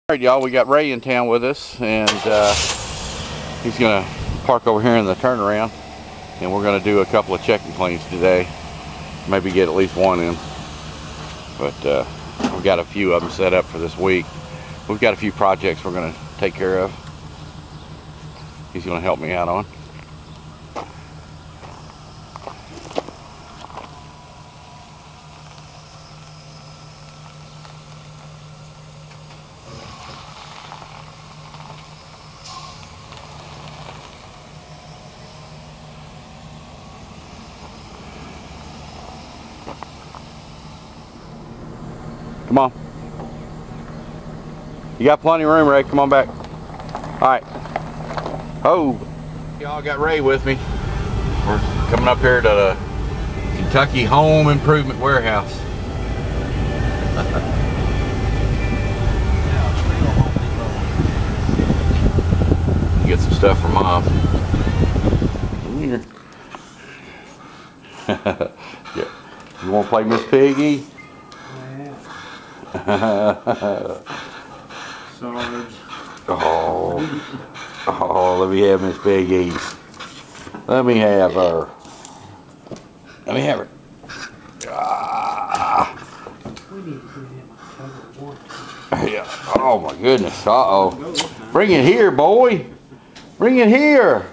Alright y'all, we got Ray in town with us, and he's going to park over here in the turnaround, and we're going to do a couple of checking cleans today. Maybe get at least one in, but we've got a few of them set up for this week. We've got a few projects we're going to take care of. He's going to help me out on. Come on. You got plenty of room, Ray. Come on back. Alright. Oh. Y'all got Ray with me. We're coming up here to the Kentucky Home Improvement Warehouse. Get some stuff for Mom. Here. Yeah. You want to play Miss Piggy? Oh, let me have Miss Piggy. Let me have her. Let me have her. Yeah. Oh my goodness. Uh-oh. Bring it here, boy. Bring it here.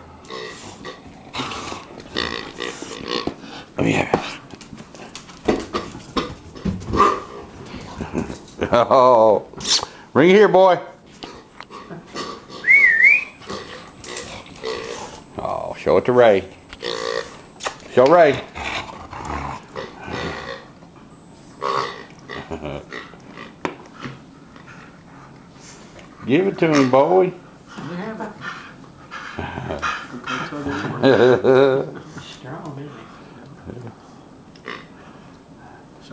Let me have it. Oh, bring it here, boy. Oh, show it to Ray. Show Ray. Give it to him, boy.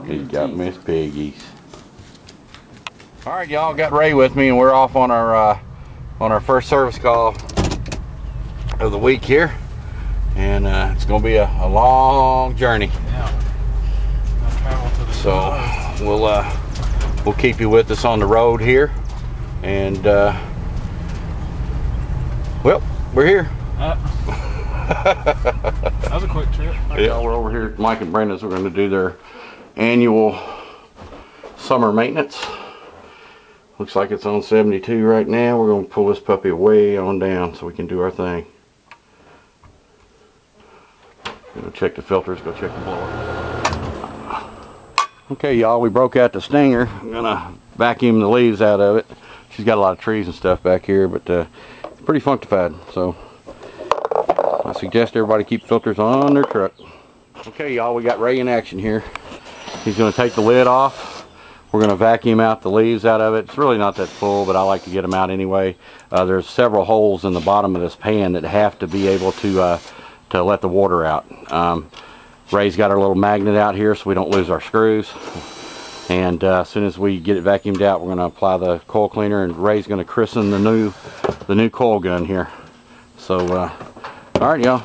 He's got Miss Piggy's. All right, y'all, got Ray with me, and we're off on our first service call of the week here, and it's going to be a long journey. So we'll keep you with us on the road here, and well, we're here. That was a quick trip. Yeah, we're over here at Mike and Brenda's. We're going to do their annual summer maintenance. Looks like it's on 72 right now. We're going to pull this puppy way on down so we can do our thing. Go check the filters, go check the blower. Okay, y'all, we broke out the stinger. I'm going to vacuum the leaves out of it. She's got a lot of trees and stuff back here, but pretty functified. So I suggest everybody keep filters on their truck. Okay, y'all, we got Ray in action here. He's going to take the lid off. We're going to vacuum out the leaves out of it. It's really not that full, but I like to get them out anyway. There's several holes in the bottom of this pan that have to be able to let the water out. Ray's got our little magnet out here so we don't lose our screws. And as soon as we get it vacuumed out, we're going to apply the coil cleaner, and Ray's going to christen the new coil gun here. So, all right, y'all,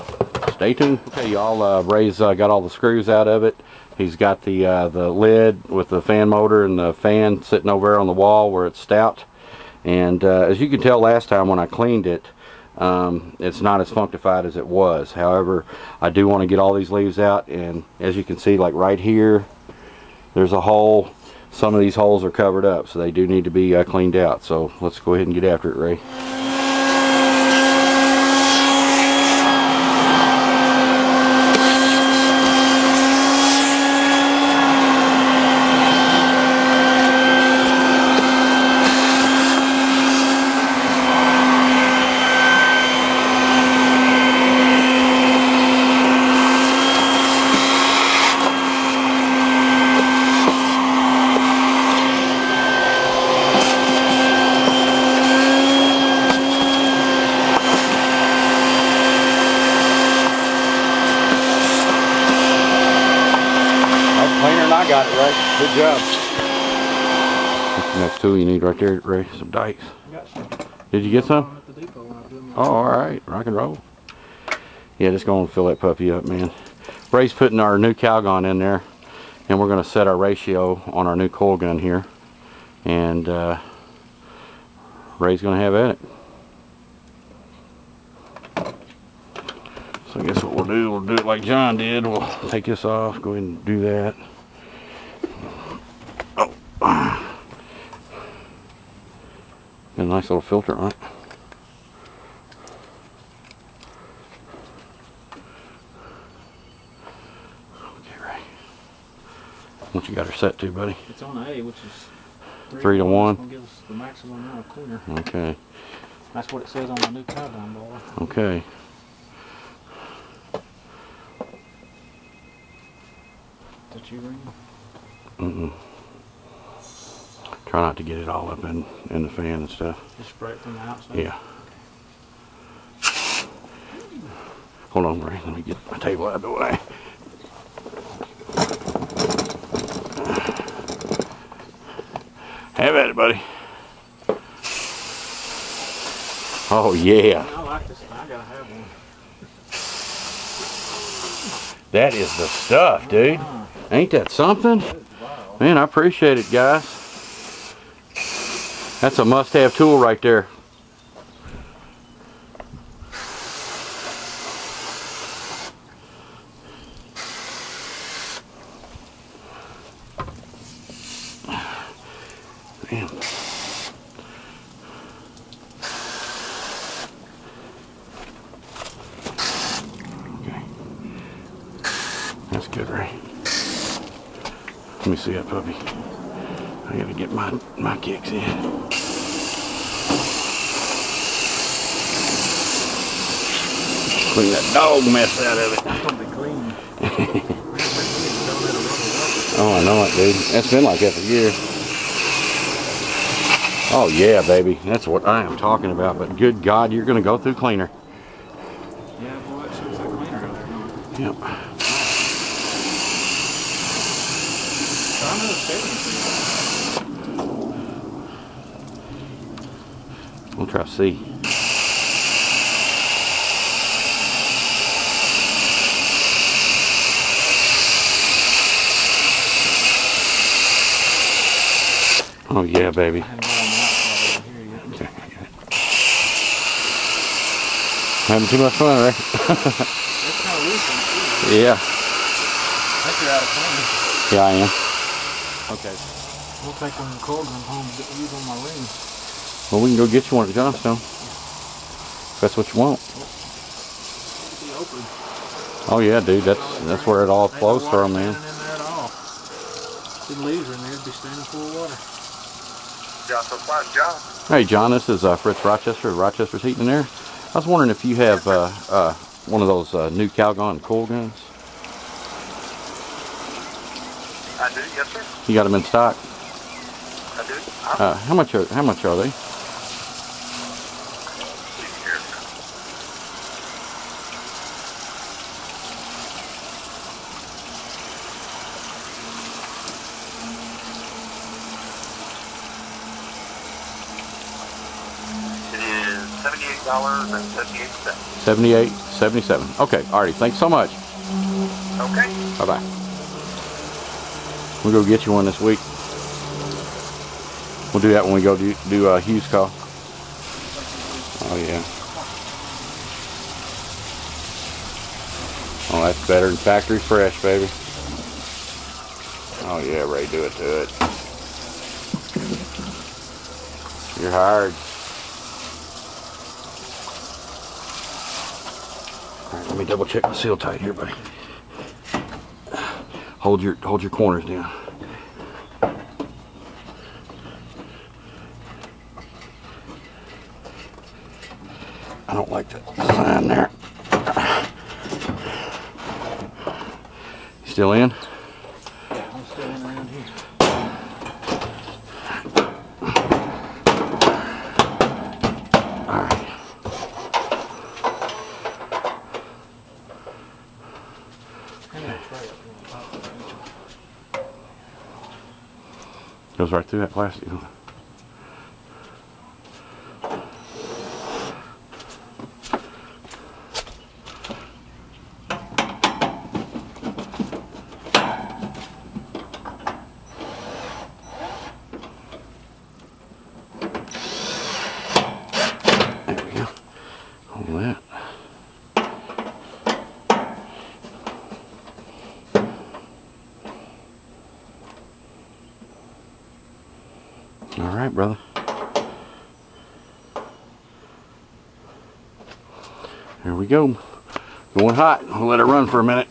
stay tuned. Okay, y'all, Ray's got all the screws out of it. He's got the lid with the fan motor and the fan sitting over there on the wall where it's stout. And as you can tell last time when I cleaned it, it's not as functified as it was. However, I do want to get all these leaves out, and as you can see, like right here, there's a hole. Some of these holes are covered up, so they do need to be cleaned out. So let's go ahead and get after it, Ray. I got it, right. Good job. That's the next tool you need right there, Ray. Some dikes. Did you get some? Oh, alright. Rock and roll. Yeah, just go and fill that puppy up, man. Ray's putting our new Calgon in there, and we're going to set our ratio on our new coil gun here. And Ray's gonna have at it. So I guess what we'll do it like John did. We'll take this off, go ahead and do that. Oh. Got a nice little filter on it. Okay, Ray. What you got her set to, buddy? It's on A, which is 3 to 1. It's gonna give us the maximum amount of cleaner. Okay. That's what it says on my new carbine ball. Okay. That you ring? Try not to get it all up in the fan and stuff. Just spray it from the outside? Yeah. Hold on, Ray. Let me get my table out of the way. Have at it, buddy. Oh, yeah. I like this thing. I gotta have one. That is the stuff, dude. Ain't that something? Man, I appreciate it, guys. That's a must-have tool right there. Man. Okay. That's good, Ray. Let me see that puppy. I gotta get my kicks in. Clean that dog mess out of it. It's gonna be clean. Oh, I know it, dude. That's been like that for years. Oh yeah, baby. That's what I am talking about. But good God, you're gonna go through cleaner. Yeah, boy, that shit's like cleaner out there. Yep. I know it's We'll try C. Oh yeah, baby. Okay, having too much fun, right? It's kind of loose. Yeah. I think you're out of cleaning. Yeah, I am. Okay. We'll take one of the cold ones home and use on my ring. Well, we can go get you one at Johnstone. If that's what you want. Oh yeah, dude. That's where it all flows from, man. In there at all. If the leaves are in there, it'd be standing full of water. John. Hey John, this is Fritz Rochester, Rochester's Heating and Air. I was wondering if you have one of those new Calgon coil guns. I do, yes sir. You got them in stock? I do. How much are they? $78.78. $78.77. Okay, alrighty. Thanks so much. Okay. Bye bye. We'll go get you one this week. We'll do that when we go do Hughes call. Oh yeah. Oh, that's better than factory fresh, baby. Oh yeah, Ray, do it to it. You're hired. Alright, let me double check my seal tight here, buddy. Hold your corners down. I don't like that sign there. You still in? Yeah, I'm still in around here. Alright. Goes right through that plastic. All right, brother. Here we go. Going hot. We'll let it run for a minute.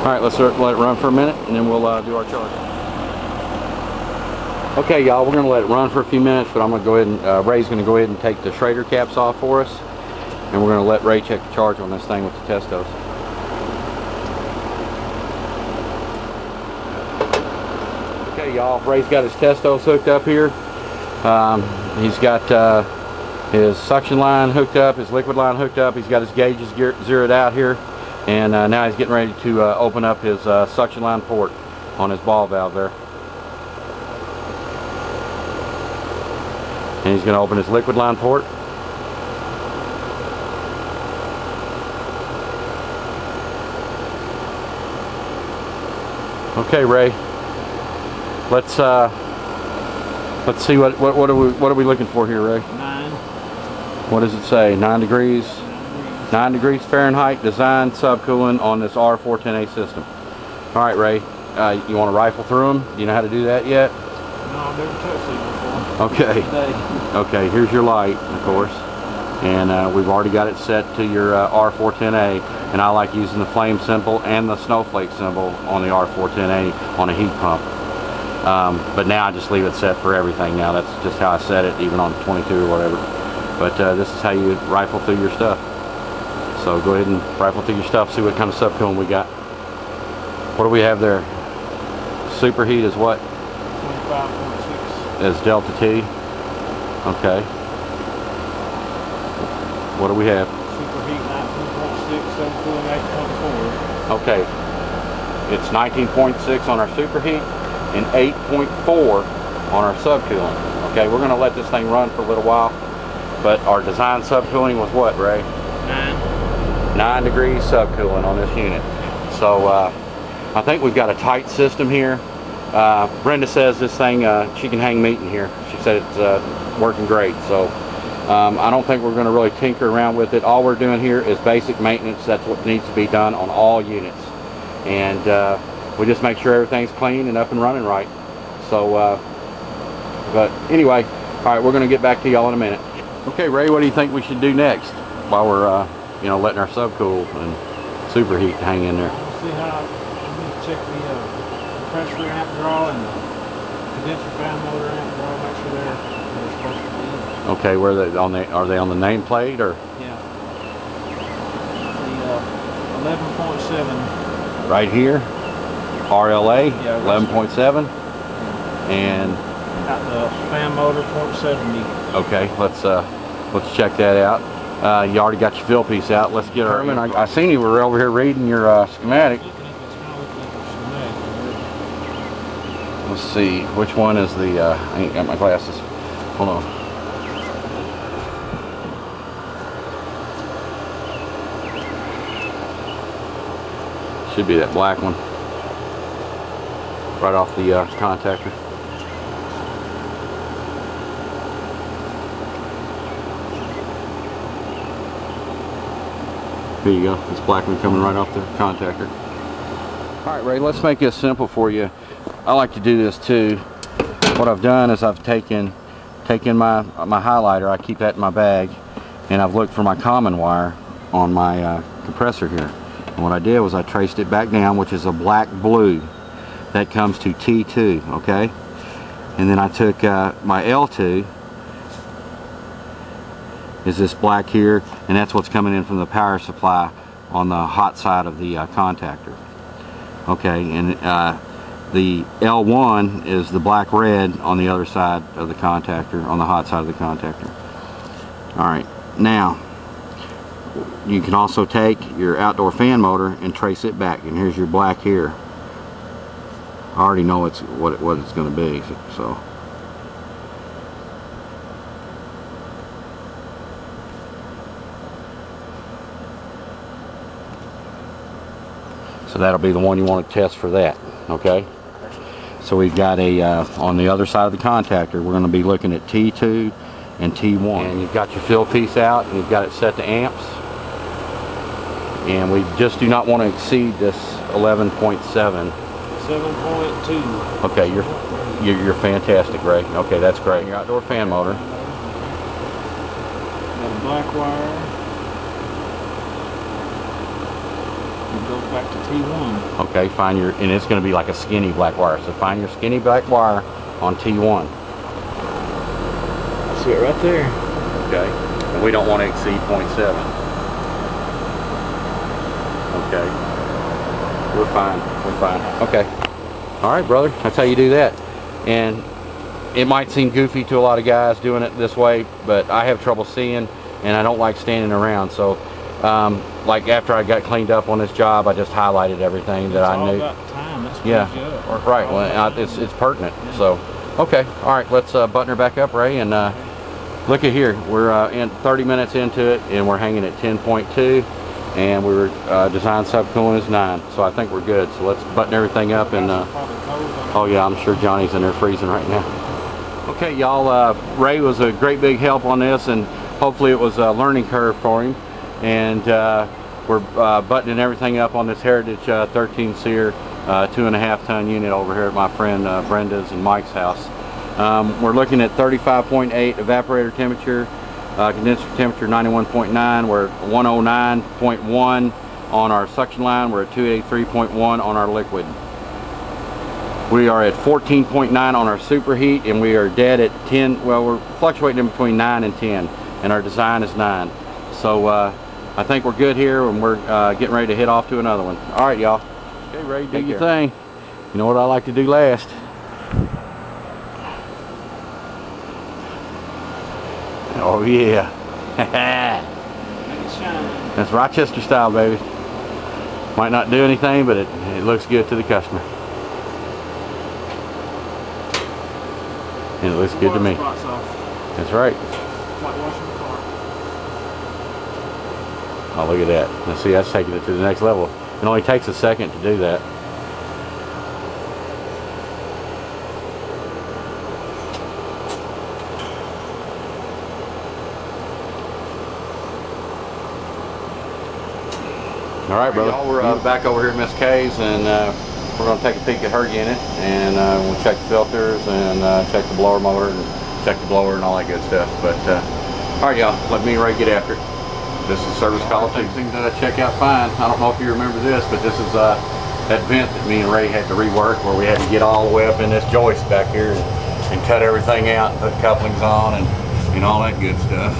Alright, let's let it run for a minute and then we'll do our charge. Okay, y'all, we're going to let it run for a few minutes, but I'm going to go ahead and, Ray's going to go ahead and take the Schrader caps off for us, and we're going to let Ray check the charge on this thing with the Testos. Okay, y'all, Ray's got his Testos hooked up here. He's got his suction line hooked up, his liquid line hooked up, he's got his gauges zeroed out here. And now he's getting ready to open up his suction line port on his ball valve there. And he's going to open his liquid line port. Okay, Ray. Let's see what are we looking for here, Ray? 9. What does it say? 9 degrees. 9 degrees Fahrenheit design subcooling on this R410A system. Alright, Ray, you want to rifle through them? Do you know how to do that yet? No, I've never touched these before. Okay. Okay, here's your light, of course. And we've already got it set to your R410A. And I like using the flame symbol and the snowflake symbol on the R410A on a heat pump. But now I just leave it set for everything now. That's just how I set it, even on 22 or whatever. But this is how you rifle through your stuff. So go ahead and rifle through your stuff, see what kind of subcooling we got. What do we have there? Superheat is what? 25.6. Is Delta T. Okay. What do we have? Superheat 19.6, subcooling 8.4. Okay. It's 19.6 on our superheat and 8.4 on our subcooling. Okay, we're going to let this thing run for a little while. But our design subcooling was what, Ray? 9 degrees subcooling on this unit. So I think we've got a tight system here. Brenda says this thing, she can hang meat in here. She said it's working great. So I don't think we're going to really tinker around with it. All we're doing here is basic maintenance. That's what needs to be done on all units. And we just make sure everything's clean and up and running right. So, but anyway, all right, we're going to get back to y'all in a minute. Okay, Ray, what do you think we should do next while we're you know, letting our subcool and superheat hang in there? See how I'm going to check the compressor amp draw and the condenser fan motor amp draw, make sure they're supposed to be. Okay, where are they on the nameplate or? Yeah. The 11.7. Right here, RLA, yeah, 11.7, and got the fan motor 0.70. Okay, let's check that out. You already got your fill piece out. Let's get our. Herman, I seen you were over here reading your schematic. Let's see, which one is the? I ain't got my glasses. Hold on. Should be that black one, right off the contactor. Here you go, this black one coming right off the contactor. Alright, Ray, let's make this simple for you. I like to do this too. What I've done is I've taken my highlighter, I keep that in my bag, and I've looked for my common wire on my compressor here. And what I did was I traced it back down, which is a black blue. That comes to T2, okay? And then I took my L2, is this black here, and that's what's coming in from the power supply on the hot side of the contactor. Okay, and the L1 is the black red on the other side of the contactor, on the hot side of the contactor. Alright, now you can also take your outdoor fan motor and trace it back, and here's your black here. I already know it's what it's going to be, so. So that'll be the one you want to test for that, okay? So we've got a, on the other side of the contactor, we're going to be looking at T2 and T1. And you've got your fill piece out, and you've got it set to amps. And we just do not want to exceed this 11.7. 7.2. Okay, you're fantastic, Ray. Okay, that's great. Your outdoor fan motor. Got a black wire. It goes back to T1. Okay, find your, and it's going to be like a skinny black wire. So find your skinny black wire on T1. I see it right there. Okay, and we don't want to exceed 0.7. Okay, we're fine. We're fine. Okay. All right, brother. That's how you do that. And it might seem goofy to a lot of guys doing it this way, but I have trouble seeing, and I don't like standing around. So, like after I got cleaned up on this job, I just highlighted everything that I knew. About time. That's yeah. Right. Well, it's pertinent. Yeah. So, okay. All right. Let's button her back up, Ray, and look at here. We're in 30 minutes into it, and we're hanging at 10.2. And we were design subcooling is 9, so I think we're good. So let's button everything up and oh yeah, I'm sure Johnny's in there freezing right now. Okay, y'all, Ray was a great big help on this, and hopefully it was a learning curve for him. And we're buttoning everything up on this Heritage 13 SEER 2.5 ton unit over here at my friend Brenda's and Mike's house. We're looking at 35.8 evaporator temperature. Condenser temperature 91.9, we're at 109.1 on our suction line, we're at 283.1 on our liquid. We are at 14.9 on our superheat, and we are dead at 10, well, we're fluctuating in between 9 and 10, and our design is 9. So I think we're good here, and we're getting ready to head off to another one. All right, y'all. Okay, Ray, do your thing. You know what I like to do last? Oh yeah. That's Rochester style, baby. Might not do anything, but it looks good to the customer. And it looks good to me. That's right. Oh, look at that. Now see, that's taking it to the next level. It only takes a second to do that. All right, brother. Y'all, we're back over here at Miss K's, and we're going to take a peek at her unit, and we'll check the filters and check the blower motor and check the blower and all that good stuff. But all right, y'all, let me and Ray get after it. This is service call. Things check out fine. I don't know if you remember this, but this is that vent that me and Ray had to rework, where we had to get all the way up in this joist back here and cut everything out and put couplings on and all that good stuff.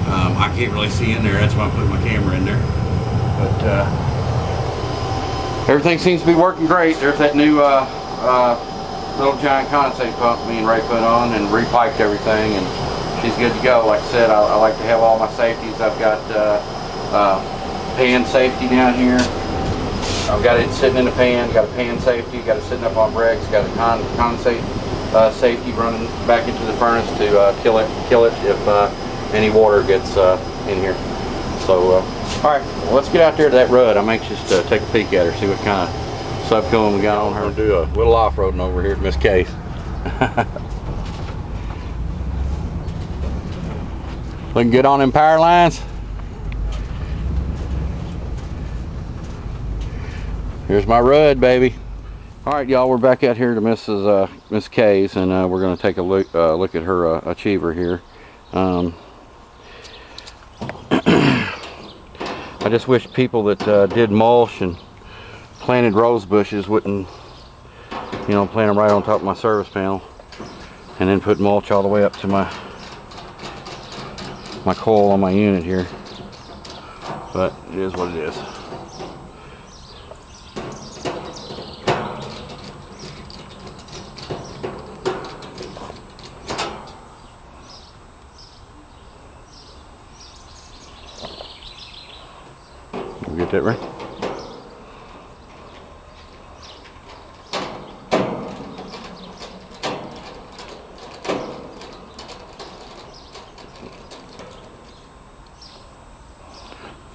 I can't really see in there. That's why I put my camera in there. But everything seems to be working great. There's that new little giant condensate pump me and Ray put on and repiped everything, and she's good to go. Like I said, I like to have all my safeties. I've got pan safety down here. I've got it sitting in the pan, got a pan safety, got it sitting up on bricks, got a condensate safety running back into the furnace to kill it if any water gets in here. So, alright, well, let's get out there to that rud. I'm anxious to take a peek at her, see what kind of subcooling we got on her. Do a little off-roading over here at Miss K's. Looking good on them power lines. Here's my rud, baby. Alright, y'all, we're back out here to Miss K's, and we're going to take a look at her achiever here. I just wish people that did mulch and planted rose bushes wouldn't, you know, plant them right on top of my service panel and then put mulch all the way up to my coil on my unit here. But it is what it is. that, Ray?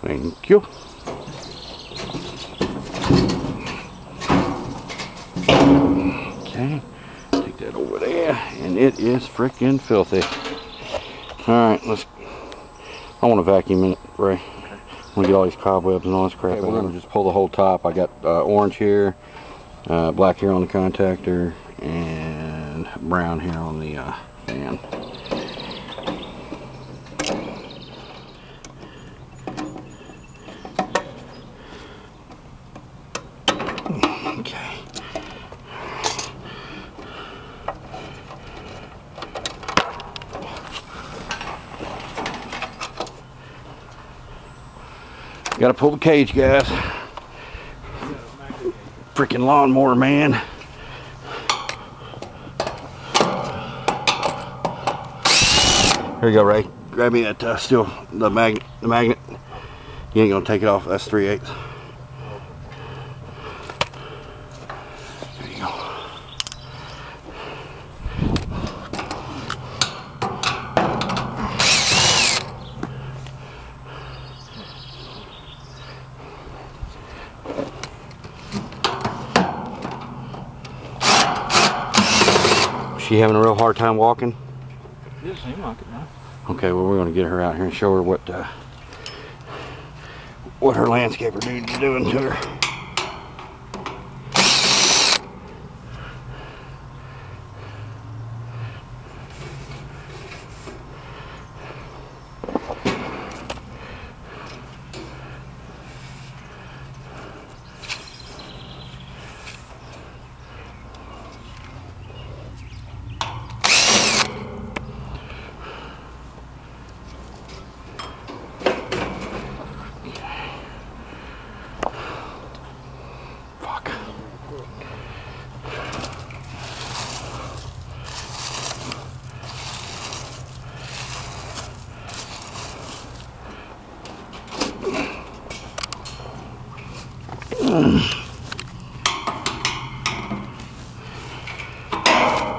Thank you. Okay, take that over there, and it is freaking filthy. All right, I want to vacuum it, Ray. Okay. I want to get all these cobwebs and all this crap. Okay, we're going to just pull the whole top. I got orange here, black here on the contactor, and brown here on the fan. Okay. Gotta pull the cage, guys. Freaking lawnmower, man. Here you go, Ray. Grab me that the magnet. You ain't gonna take it off. That's 3/8. There you go. She having a real hard time walking? It does seem like it, man. Okay, well, we're going to get her out here and show her what her landscaper dude is doing to her.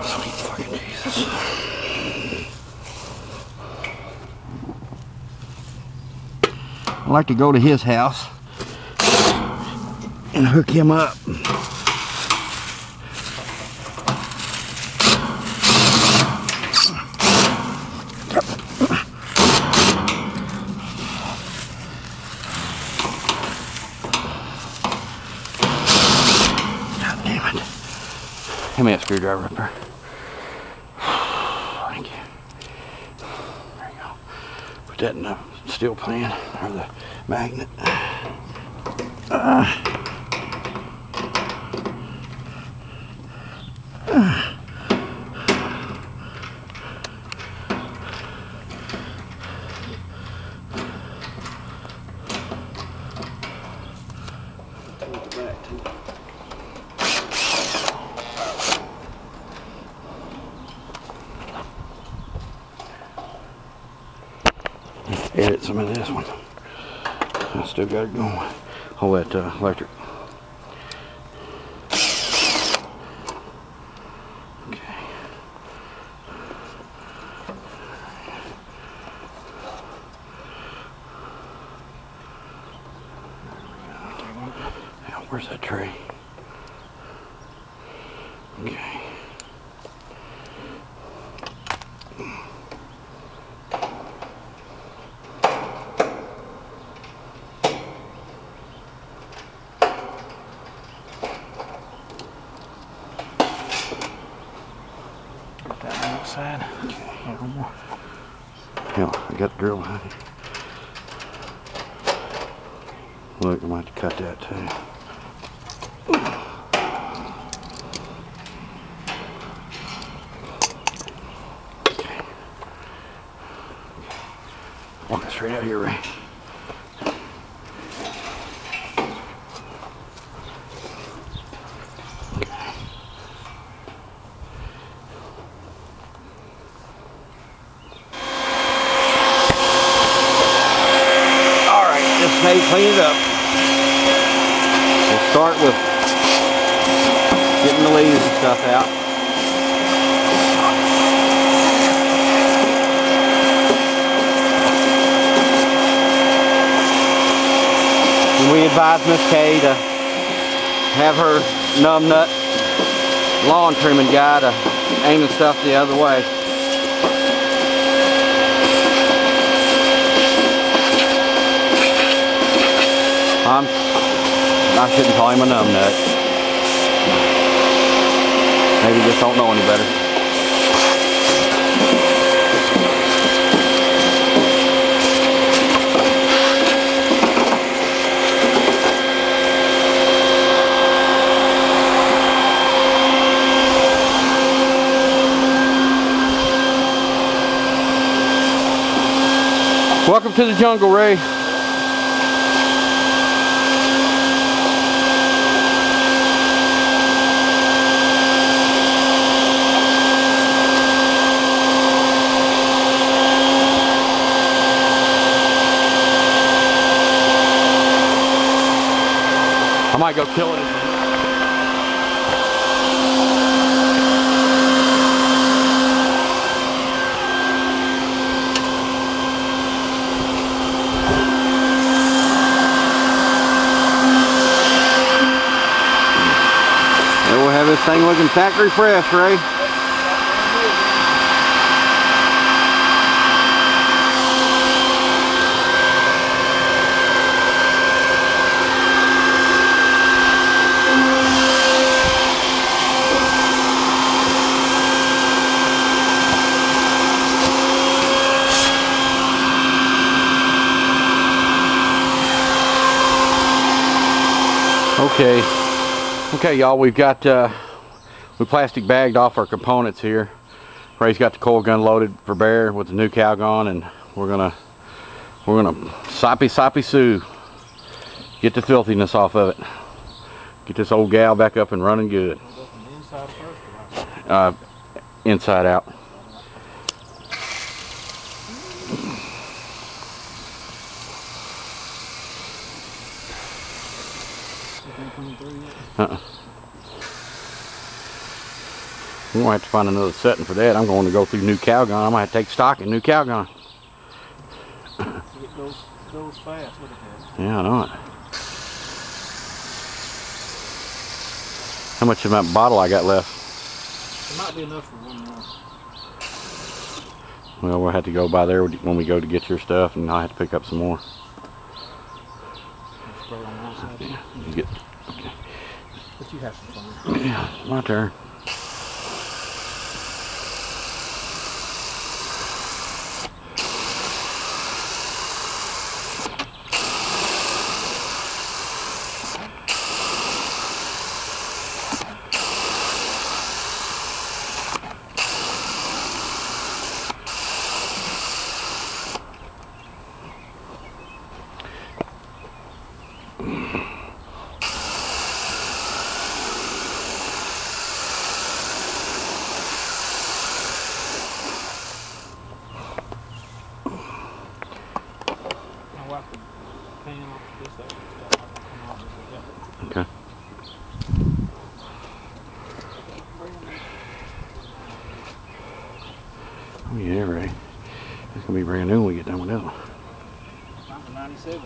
Sweet fucking Jesus. I like to go to his house and hook him up. Give me that screwdriver up there. Thank you. There you go. Put that in the steel pan, or the magnet. Edit some of this one. I still got it going. All that electric. Okay. Now, where's that tray? Okay. Side. Okay. Oh, one more. Yeah, I got the drill behind it. Look, I might have to cut that too. Okay. Walk it straight out here, Ray. Hey, clean it up. Start with getting the leaves and stuff out. And we advise Miss Kay to have her numbnut lawn trimming guy to aim the stuff the other way. I shouldn't call him a numbnut. Maybe just don't know any better. Welcome to the jungle, Ray. I might go kill it. There we'll have this thing looking factory fresh, Ray. Okay, y'all, we've got we plastic bagged off our components here. Ray's got the coil gun loaded for bear with the new cow gone, and we're gonna soppy sue, get the filthiness off of it, get this old gal back up and running good. Inside out. We're gonna have to find another setting for that. I'm going to go through new cow gun. I might have to take stock in new cow gun. It goes fast. Look at that. Yeah, I know it. How much of that bottle I got left? It might be enough for one more. Well, we'll have to go by there when we go to get your stuff, and I'll have to pick up some more. Yeah. You get, okay. But you have some fun. Yeah, my turn. Okay. Oh yeah, Ray. It's gonna be brand new when we get done with that one. 97.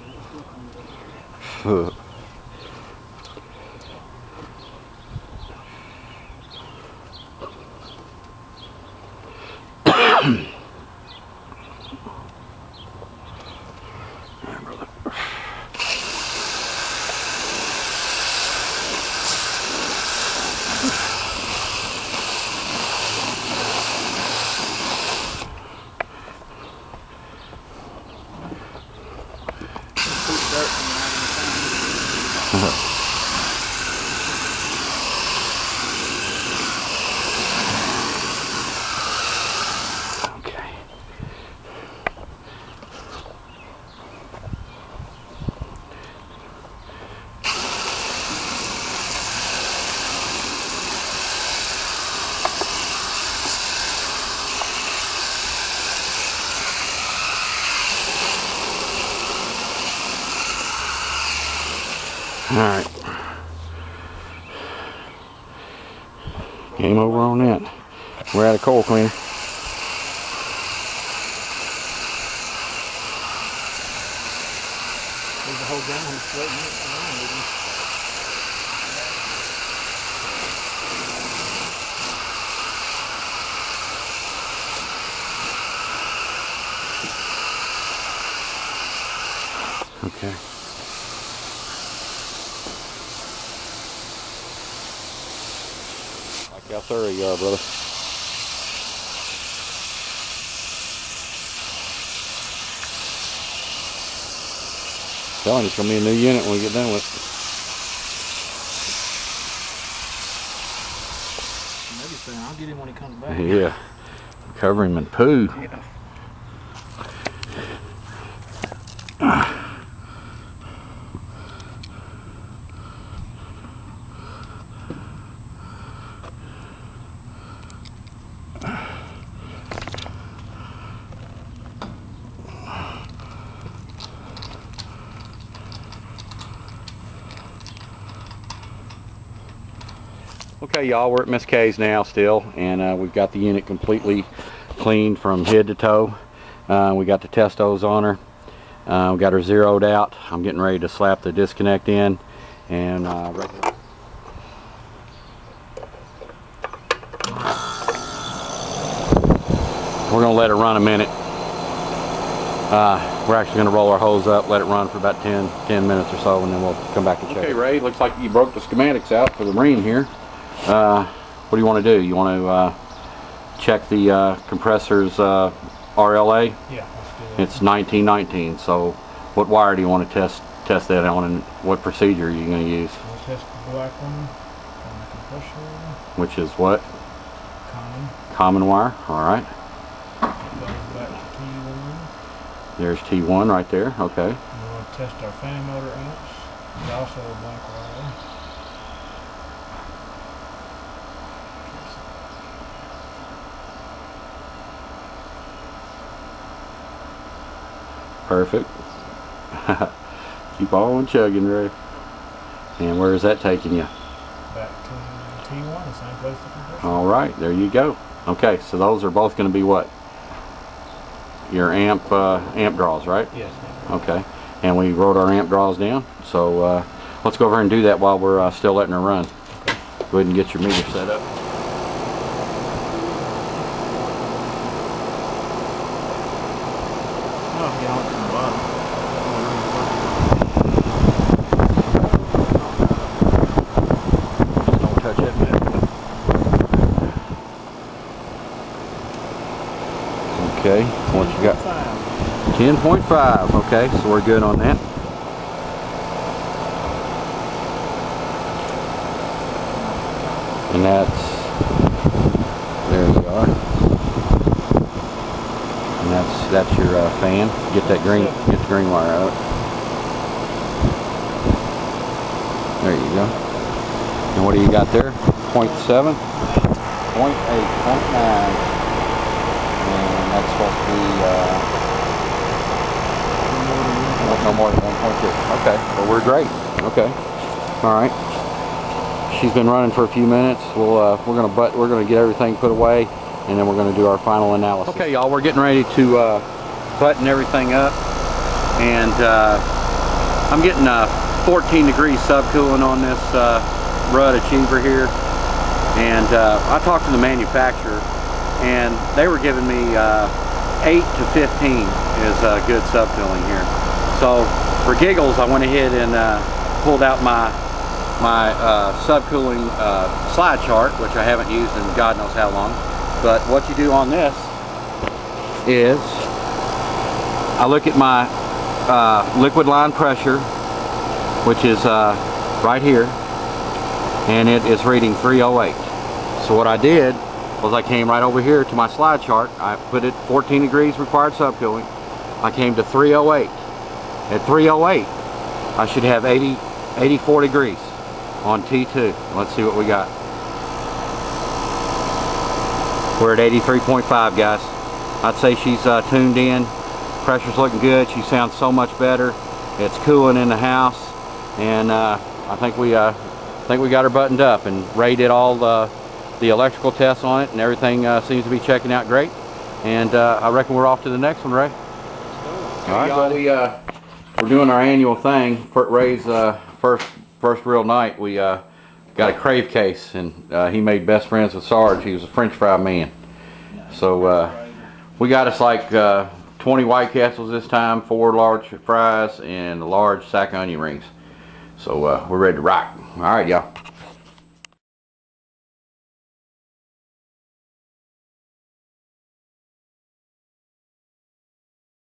All right. Game over on that. We're out of coal cleaner. There's a whole gallon floating around, isn't it? Okay. Like how thorough you are, brother. Telling you, it's gonna be a new unit when we get done with it. Maybe so. I'll get him when he comes back. Yeah. Cover him in poo. Yeah. Okay, y'all, we're at Miss K's now still, and we've got the unit completely cleaned from head to toe. We got the testos on her. We got her zeroed out. I'm getting ready to slap the disconnect in, and we're gonna let it run a minute. We're actually gonna roll our hose up, let it run for about 10 minutes or so, and then we'll come back and check. Okay, Ray, looks like you broke the schematics out for the marine here. What do you want to do? You want to check the compressor's RLA? Yeah, let's do that. It's 1919. So, what wire do you want to test that on, and what procedure are you going to use? We'll test the black one on the compressor. Which is what? Common. Common wire. All right. It goes back to T1. There's T1 right there. Okay. And we'll test our fan motor amps. It's also a black wire. Perfect. Keep on chugging, Ray. And where is that taking you? Back to T1, the same place the compressor. All right, there you go. Okay, so those are both going to be what? Your amp draws, right? Yes. Okay, and we wrote our amp draws down. So let's go over and do that while we're still letting her run. Okay. Go ahead and get your meter set up. Oh, get on from the bottom. Just don't touch it. Okay, what you got? 10.5. Okay, so we're good on that. And that's, there we are. And that's your fan. Get that green, get the green wire out. There you go. And what do you got there? 0.7, 0.8, 0.9. And that's supposed to be no more than 1.2. Okay, well we're great. Okay, all right. She's been running for a few minutes. We're gonna get everything put away, and then we're gonna do our final analysis. Okay, y'all, we're getting ready to button everything up, and I'm getting 14 degrees subcooling on this Rudd Achiever here, and I talked to the manufacturer, and they were giving me 8 to 15 is good subcooling here. So for giggles, I went ahead and pulled out my subcooling slide chart, which I haven't used in God knows how long. But what you do on this is I look at my liquid line pressure, which is right here, and it is reading 308. So what I did was I came right over here to my slide chart. I put it 14 degrees required subcooling. I came to 308. At 308, I should have 84 degrees on T2. Let's see what we got. We're at 83.5, guys. I'd say she's tuned in. Pressure's looking good. She sounds so much better. It's cooling in the house, and I think we got her buttoned up. And Ray did all the electrical tests on it, and everything seems to be checking out great. And I reckon we're off to the next one, Ray. All right, y'all. We're doing our annual thing. Ray's first real night. We got a crave case, and he made best friends with Sarge. He was a French fry man. So we got us like 20 White Castles this time, 4 large fries, and a large sack of onion rings. So we're ready to rock. All right, y'all.